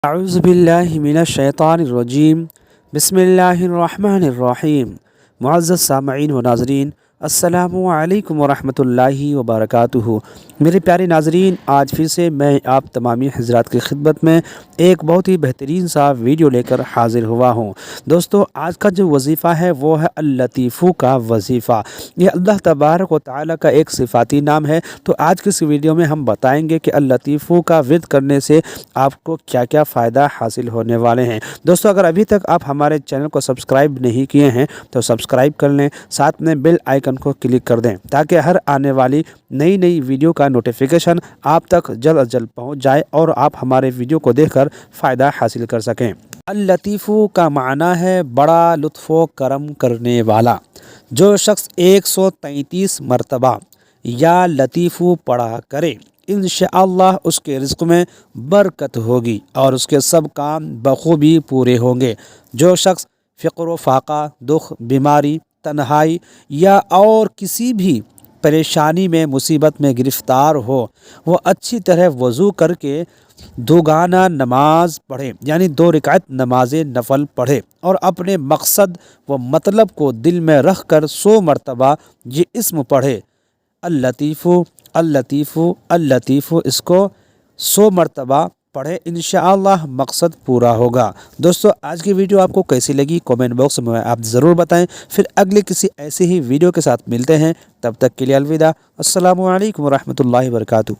اعوذ باللہ من الشیطان الرجیم بسم اللہ الرحمن الرحیم۔ معزز سامعین و ناظرین، السلام علیکم ورحمۃ اللہ وبرکاتہ۔ میرے پیارے ناظرین، آج پھر سے میں آپ تمامی حضرات کی خدمت میں ایک بہت ہی بہترین سا ویڈیو لے کر حاضر ہوا ہوں۔ دوستو، آج کا جو وظیفہ ہے وہ ہے اللطیف کا وظیفہ۔ یہ اللہ تبارک و تعالیٰ کا ایک صفاتی نام ہے۔ تو آج کی اس ویڈیو میں ہم بتائیں گے کہ اللطیف کا ورد کرنے سے آپ کو کیا کیا فائدہ حاصل ہونے والے ہیں۔ دوستو، اگر ابھی تک آپ ہمارے چینل کو سبسکرائب نہیں کیے ہیں تو سبسکرائب کر لیں، ساتھ میں بیل آئیکن کو کلک کر دیں تاکہ ہر آنے والی نئی ویڈیو کا نوٹیفیکیشن آپ تک جلد از جلد پہنچ جائے اور آپ ہمارے ویڈیو کو دیکھ کر فائدہ حاصل کر سکیں۔ اللطیف کا معنی ہے بڑا لطف و کرم کرنے والا۔ جو شخص 133 مرتبہ یا لطیف پڑھا کرے، انشاءاللہ اس کے رزق میں برکت ہوگی اور اس کے سب کام بخوبی پورے ہوں گے۔ جو شخص فقر و فاقہ، دکھ، بیماری، تنہائی یا اور کسی بھی پریشانی میں، مصیبت میں گرفتار ہو، وہ اچھی طرح وضو کر کے دوگانہ نماز پڑھے، یعنی 2 رکعت نماز نفل پڑھے، اور اپنے مقصد و مطلب کو دل میں رکھ کر 100 مرتبہ یہ اسم پڑھے، اللطیف اللطیف اللطیف، اس کو 100 مرتبہ پڑھے، انشاءاللہ مقصد پورا ہوگا۔ دوستو، آج کی ویڈیو آپ کو کیسی لگی کومنٹ باکس میں آپ ضرور بتائیں۔ پھر اگلے کسی ایسی ہی ویڈیو کے ساتھ ملتے ہیں، تب تک کے لیے الوداع۔ السلام علیکم ورحمۃ اللہ وبرکاتہ۔